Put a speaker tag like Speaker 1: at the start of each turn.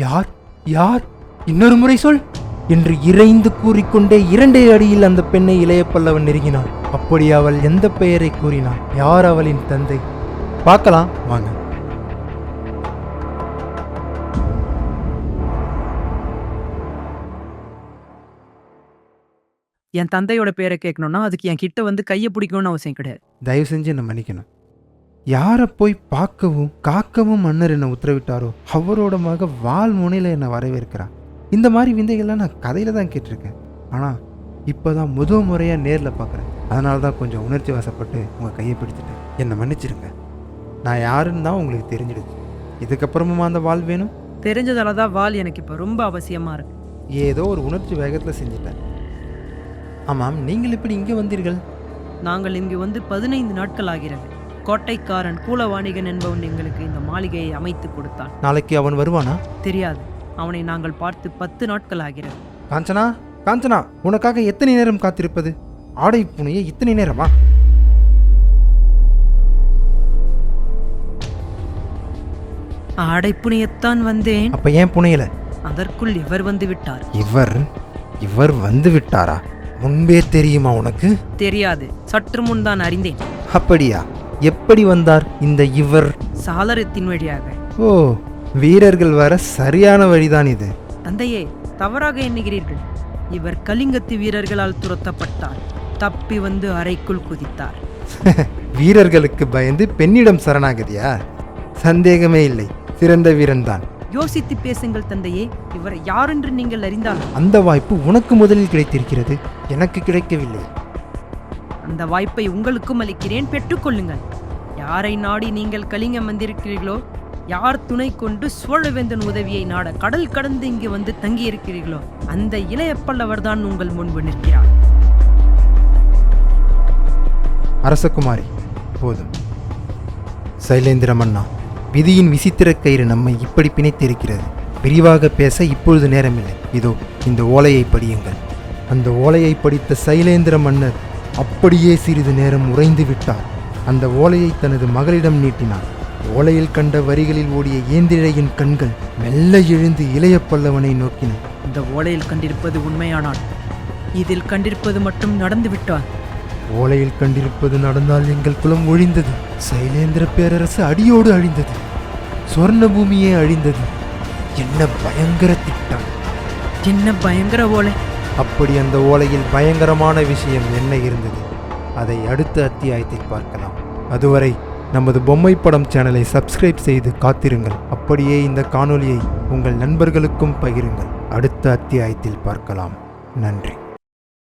Speaker 1: யார் யார் இன்னொரு முறை சொல் என்று இறைந்து கூறிக்கொண்டே 2 அடியில் அந்த பெண்ணை இளைய பல்லவன் நெருங்கினான். அப்படி அவள் எந்த பெயரை கூறினாள்? யார் அவளின் தந்தை? பார்க்கலாம் வாங்க.
Speaker 2: என் தந்தையோட பேரை கேட்கணும்னா அதுக்கு என் கிட்ட வந்து கையை பிடிக்கணும்னு அவசியம் கிடையாது.
Speaker 1: தயவு செஞ்சு என்ன மன்னிக்கணும். யாரை போய் பார்க்கவும் காக்கவும் மன்னர் என்னை உத்தரவிட்டாரோ அவரோட மக வால் முனையில் என்னை வரவேற்கிறான். இந்த மாதிரி விந்தைகள்லாம் நான் கதையில தான் கேட்டிருக்கேன். ஆனால் இப்போ தான் முதல் முறையாக நேரில் பார்க்குறேன். அதனால தான் கொஞ்சம் உணர்ச்சி வசப்பட்டு உங்கள் கையை பிடிச்சிட்டேன். என்னை மன்னிச்சிருங்க. நான் யாருன்னு தான் உங்களுக்கு தெரிஞ்சிடுது. இதுக்கப்புறமா அந்த வால் வேணும்?
Speaker 2: தெரிஞ்சதால தான் வால் எனக்கு இப்போ ரொம்ப அவசியமாக இருக்கு.
Speaker 1: ஏதோ ஒரு உணர்ச்சி வேகத்தில் செஞ்சிட்டேன். ஆமாம், நீங்கள் எப்படி இங்கே வந்தீர்கள்?
Speaker 2: நாங்கள் இங்கு வந்து 15 நாட்கள் ஆகிறது. கோட்டைக்காரன் கூலவாணிகன் என்பவன் எங்களுக்கு இந்த மாளிகையை அமைத்து கொடுத்தான்.
Speaker 1: நாளைக்கு அவன் வருவானா?
Speaker 2: தெரியாது. அவனை நாங்கள் பார்த்து 10 நாட்கள் ஆகிறது.
Speaker 1: காஞ்சனா, காஞ்சனா, உனக்காக எத்தனை நேரம் காத்திருப்பது? ஆடை புனைய இத்தனை நேரமா?
Speaker 2: ஆடைப்புனையத்தான் வந்தேன்.
Speaker 1: அப்ப ஏன் புனையல?
Speaker 2: அதற்குள் இவர் வந்து விட்டார்.
Speaker 1: இவர் வந்து விட்டாரா? முன்பே தெரியுமா உனக்கு?
Speaker 2: தெரியாது, சற்று முன் தான் அறிந்தேன்.
Speaker 1: அப்படியா? எப்படி வந்தார் இந்த இவர்?
Speaker 2: சாளரத்தின் வழியாக.
Speaker 1: ஓ, வீரர்கள் வர சரியான வழிதான் இது.
Speaker 2: தந்தையே, தவறாக எண்ணுகிறீர்கள். இவர் கலிங்கத்து வீரர்களால் துரத்தப்பட்டார். தப்பி வந்து அறைக்குள் குதித்தார்.
Speaker 1: வீரர்களுக்கு பயந்து பெண்ணிடம் சரணாகதியா? சந்தேகமே இல்லை, சிறந்த வீரன் தான்.
Speaker 2: யோசித்து பேசுங்கள் தந்தையே. இவர் யாரென்று நீங்கள் அறிந்தால்.
Speaker 1: அந்த வாய்ப்பு உனக்கு முதலில் கிடைத்திருக்கிறது, எனக்கு கிடைக்கவில்லை.
Speaker 2: அந்த வாய்ப்பை உங்களுக்கும் அளிக்கிறேன், பெற்றுக்கொள்ளுங்கள். யாரை நாடி நீங்கள் கலிங்கம் வந்திருக்கிறீர்களோ, யார் துணை கொண்டு சோழவேந்தன் உதவியை நாட கடல் கடந்து இங்கு வந்து தங்கியிருக்கிறீர்களோ, அந்த இளைய பல்லவர் தான் உங்கள் முன்பு நிற்கிறார்.
Speaker 1: அரசகுமாரி, போதும். சைலேந்திர மன்னா, விதியின் விசித்திர கயிறு நம்மை இப்படி பிணைத்திருக்கிறது. விரிவாக பேச இப்பொழுது நேரமில்லை. இதோ இந்த ஓலையை படியுங்கள். அந்த ஓலையை படித்த சைலேந்திர மன்னர் அப்படியே சிறிது நேரம் உறைந்து விட்டார். அந்த ஓலையை தனது மகளிடம் நீட்டினார். ஓலையில் கண்ட வரிகளில் ஓடிய ஏந்திழையின் கண்கள் மெல்ல எழுந்து இளைய பல்லவனை நோக்கின.
Speaker 2: இந்த ஓலையில் கண்டிருப்பது உண்மையானால் இதில் கண்டிருப்பது மட்டும் நடந்து விட்டார்.
Speaker 1: ஓலையில் கண்டிருப்பது நடந்தால் எங்கள் குலம் ஒழிந்தது. சைலேந்திர பேரரசு அடியோடு அழிந்தது. சொர்ண பூமியே அழிந்தது. என்ன பயங்கர திட்டம்!
Speaker 2: என்ன பயங்கர ஓலை!
Speaker 1: அப்படி அந்த ஓலையில் பயங்கரமான விஷயம் என்ன இருந்தது? அதை அடுத்த அத்தியாயத்தில் பார்க்கலாம். அதுவரை நமது பொம்மை படம் சேனலை சப்ஸ்கிரைப் செய்து காத்திருங்கள். அப்படியே இந்த காணொளியை உங்கள் நண்பர்களுக்கும் பகிருங்கள். அடுத்த அத்தியாயத்தில் பார்க்கலாம். நன்றி.